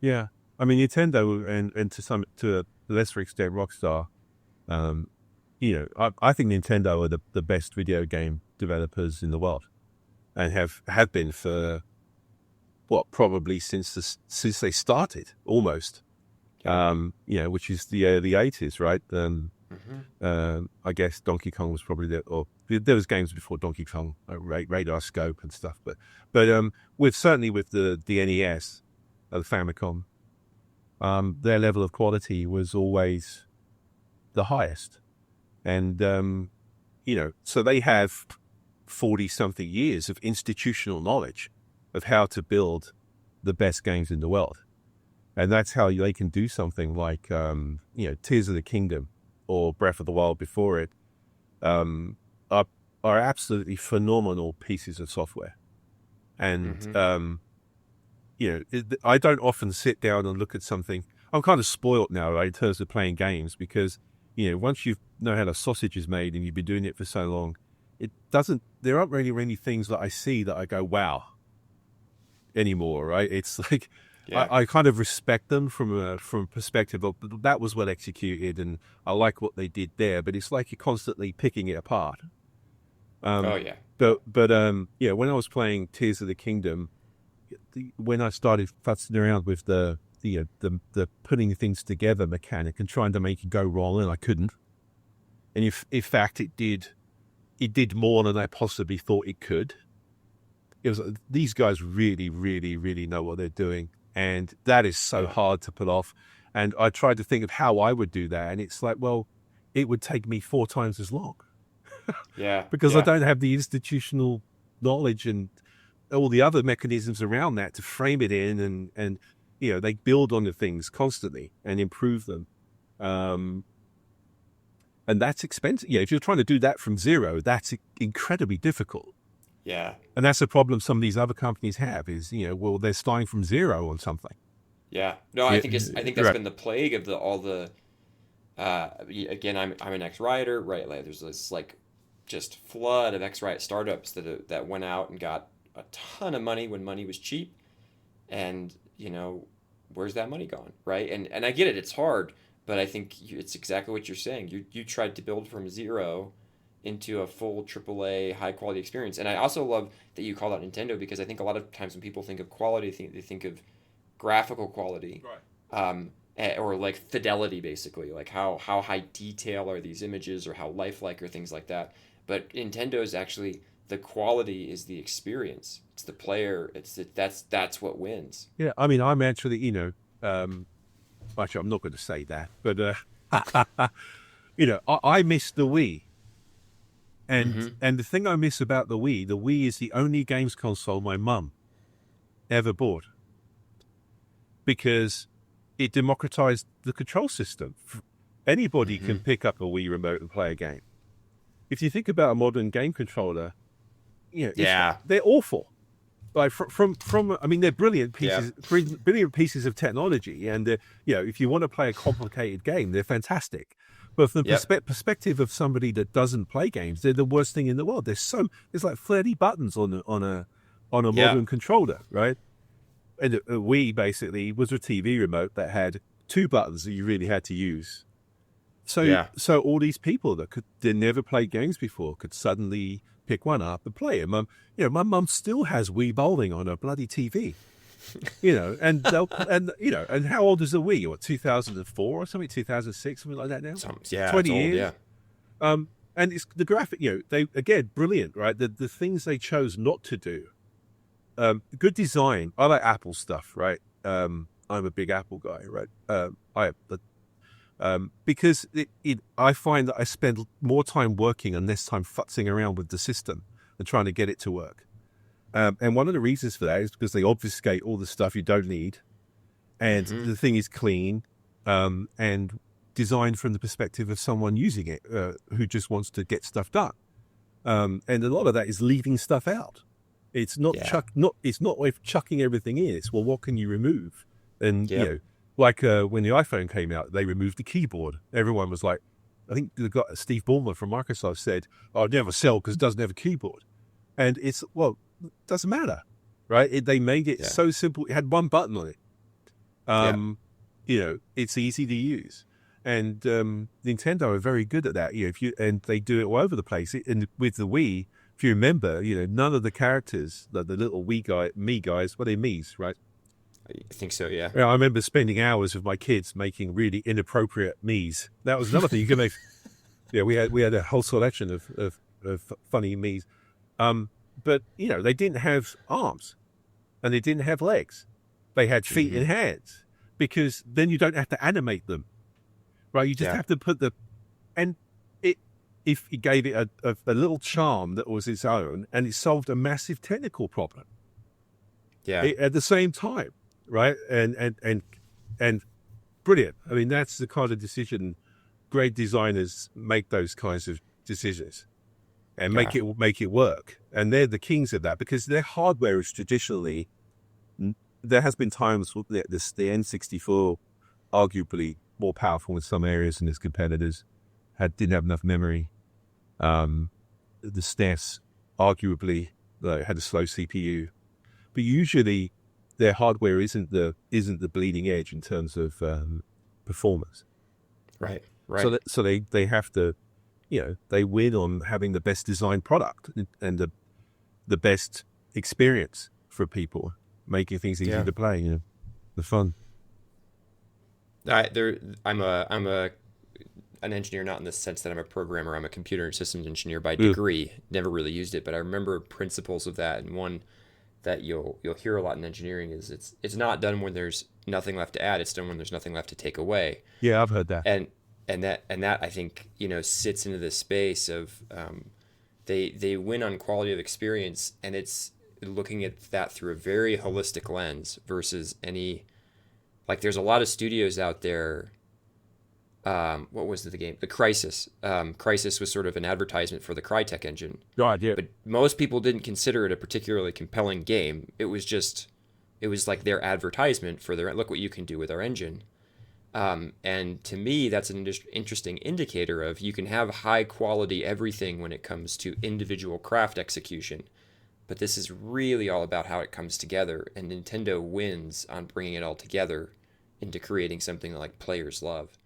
Yeah. I mean, Nintendo and to a lesser extent, Rockstar. Um, I think Nintendo are the best video game developers in the world, and have been for what, probably since they started, almost. Yeah. Which is the early '80s, right? Hmm. I guess Donkey Kong was probably or there was games before Donkey Kong, like Radar Scope and stuff, but with certainly with the NES, the Famicom, their level of quality was always the highest, and so they have 40 something years of institutional knowledge of how to build the best games in the world. And that's how they can do something like, Tears of the Kingdom or Breath of the Wild before it, um, are, are absolutely phenomenal pieces of software. And, Hmm. I don't often sit down and look at something. I'm kind of spoilt now, right, in terms of playing games because, once you know how the sausage is made and you've been doing it for so long, there aren't really many things that I see that I go, wow, anymore, right? It's like Yeah. I kind of respect them from a perspective of that was well executed, and I like what they did there. But it's like you're constantly picking it apart. Oh Um, yeah. Yep. but yeah, when I was playing Tears of the Kingdom, when I started futzing around with the putting things together mechanic and trying to make it go wrong, and I couldn't. And if in fact it did more than I possibly thought it could. It was these guys really, really, really know what they're doing, and that is so Yeah. hard to pull off. And I tried to think of how I would do that, and it's like, well, it would take me 4 times as long Yeah. because I Yeah. don't have the institutional knowledge and all the other mechanisms around that to frame it in, and they build on the things constantly and improve them. Um, and that's expensive. Yeah, if you're trying to do that from zero, that's incredibly difficult. Yeah. And that's the problem some of these other companies have is, well, they're starting from zero on something. Yeah. No, I Yeah, think that's right. been the plague of the all the again, I'm an ex-writer, right? Like there's this like just flood of ex-Riot startups that went out and got a ton of money when money was cheap, and where's that money gone, right? And I get it, it's hard, but I think it's exactly what you're saying. You tried to build from zero into a full AAA high quality experience, and I also love that you called out Nintendo because I think a lot of times when people think of quality, they think of graphical quality, Right. or like fidelity, basically, like how high detail are these images or how lifelike or things like that. But Nintendo is actually the quality is the experience. It's the player. That's what wins. Yeah, I mean, I'm actually, actually, I'm not going to say that, but, I miss the Wii. And Mm-hmm. and the thing I miss about the Wii is the only games console my mum ever bought because it democratized the control system. Anybody Mm-hmm. can pick up a Wii remote and play a game. If you think about a modern game controller, Yeah. they're awful. Like from I mean, they're Yeah. brilliant pieces of technology, and if you want to play a complicated game, they're fantastic. But from the Yep. perspective of somebody that doesn't play games, they're the worst thing in the world. There's like 30 buttons on a Yeah. modern controller, right? And a Wii basically was a TV remote that had two buttons that you really had to use. So Yeah. so all these people that did never played games before could suddenly pick one up and play it. My mum still has Wii bowling on her bloody TV. And how old is the Wii? What, 2004 or something? 2006, something like that now. Yeah. It's 20 old. years. Yeah. And it's the graphic. They again brilliant, right? The things they chose not to do. Good design. I like Apple stuff, right? I'm a big Apple guy, right? I have the because I find that I spend more time working and less time futzing around with the system and trying to get it to work. And one of the reasons for that is because they obfuscate all the stuff you don't need, and Mm-hmm. the thing is clean, and designed from the perspective of someone using it who just wants to get stuff done. And a lot of that is leaving stuff out. It's not Yeah. It's not like chucking everything in. It's, well, what can you remove? And Yep. like when the iPhone came out, they removed the keyboard. Everyone was like, I think Steve Ballmer from Microsoft said, "Oh, I'll never sell because it doesn't have a keyboard." And it's, well, it doesn't matter, right? They made it Yeah. so simple. It had one button on it. Yeah. It's easy to use. And Nintendo are very good at that. And they do it all over the place. And with the Wii, if you remember, none of the characters, the little me guys, well, they're me's, right? I think so. Yeah. Yeah, I remember spending hours with my kids making really inappropriate me's. That was another thing you could make. Yeah, we had a whole selection of funny me's. But they didn't have arms and they didn't have legs. They had feet Hmm. and hands because then you don't have to animate them, right? You just Yeah. have to put and it if you gave it a little charm that was its own, and it solved a massive technical problem Yeah. at the same time, right? And brilliant. I mean, that's the kind of decision great designers make, those kinds of decisions and Yeah. make it work. And they're the kings of that because their hardware is traditionally. There has been times with the N64, arguably more powerful in some areas than its competitors, didn't have enough memory. The SNES, arguably, had a slow CPU, but usually their hardware isn't the bleeding edge in terms of performance. Right. So Right. they have to, they win on having the best design product and the best experience for people, making things easy Yeah. to play. The fun. I'm an engineer, not in the sense that I'm a programmer. I'm a computer and systems engineer by Ugh. degree. Never really used it, but I remember principles of that. And one that you'll hear a lot in engineering is it's not done when there's nothing left to add. It's done when there's nothing left to take away. Yeah, I've heard that. And that I think sits into this space of they win on quality of experience, and it's looking at that through a very holistic lens versus any like there's a lot of studios out there. What was the game? The Crisis. Crisis was sort of an advertisement for the Crytek engine, Right, yeah. but most people didn't consider it a particularly compelling game. It was like their advertisement for their look what you can do with our engine. And to me, that's an interesting indicator of you can have high quality everything when it comes to individual craft execution, but this is really all about how it comes together. And Nintendo wins on bringing it all together into creating something like players love.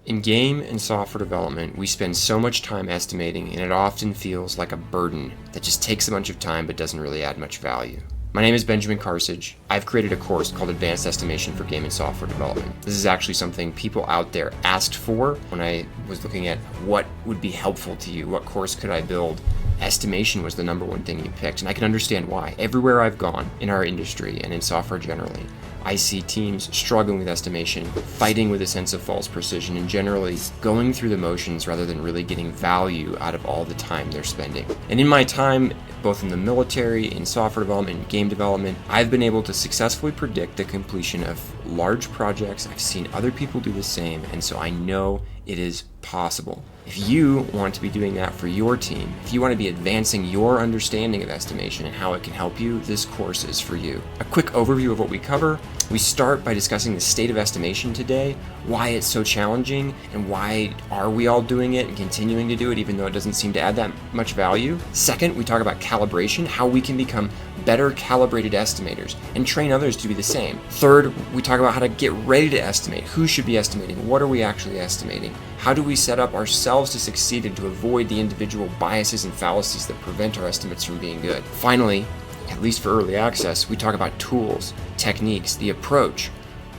In game and software development, we spend so much time estimating, and it often feels like a burden that just takes a bunch of time but doesn't really add much value. My name is Benjamin Karsage. I've created a course called Advanced Estimation for Game and Software Development. This is actually something people out there asked for when I was looking at what would be helpful to you, what course could I build. Estimation was the number one thing you picked, and I can understand why. Everywhere I've gone in our industry and in software generally, I see teams struggling with estimation, fighting with a sense of false precision, and generally going through the motions rather than really getting value out of all the time they're spending. And in my time, both in the military, in software development, and game development, I've been able to successfully predict the completion of large projects. I've seen other people do the same, and so I know it is possible. If you want to be doing that for your team, if you want to be advancing your understanding of estimation and how it can help you, this course is for you. A quick overview of what we cover. We start by discussing the state of estimation today, why it's so challenging, and why are we all doing it and continuing to do it even though it doesn't seem to add that much value. Second, we talk about calibration, how we can become better calibrated estimators and train others to be the same. Third, we talk about how to get ready to estimate. Who should be estimating? What are we actually estimating? How do we set up ourselves to succeed and to avoid the individual biases and fallacies that prevent our estimates from being good? Finally, at least for early access, we talk about tools, techniques, the approach.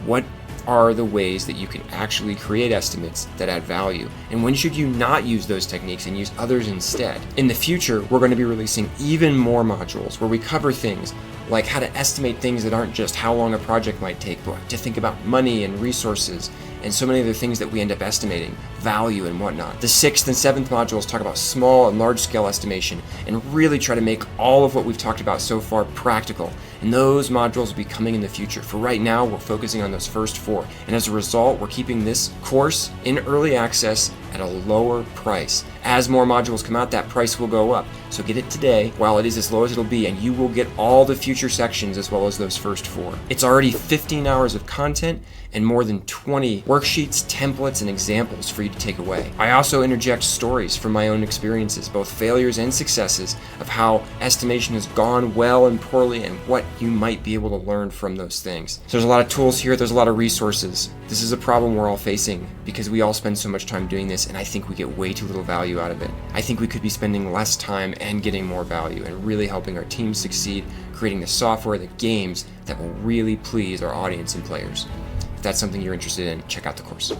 What are the ways that you can actually create estimates that add value? And when should you not use those techniques and use others instead? In the future, we're going to be releasing even more modules where we cover things like how to estimate things that aren't just how long a project might take, but to think about money and resources and so many other things that we end up estimating, value and whatnot. The 6th and 7th modules talk about small and large scale estimation and really try to make all of what we've talked about so far practical. And those modules will be coming in the future. For right now, we're focusing on those first 4. And as a result, we're keeping this course in early access at a lower price. As more modules come out, that price will go up. So get it today while it is as low as it'll be, and you will get all the future sections as well as those first 4. It's already 15 hours of content and more than 20 worksheets, templates, and examples for you to take away. I also interject stories from my own experiences, both failures and successes, of how estimation has gone well and poorly and what you might be able to learn from those things. So there's a lot of tools here, there's a lot of resources. This is a problem we're all facing because we all spend so much time doing this, and I think we get way too little value out of it. I think we could be spending less time and getting more value and really helping our teams succeed, creating the software, the games that will really please our audience and players. If that's something you're interested in, check out the course.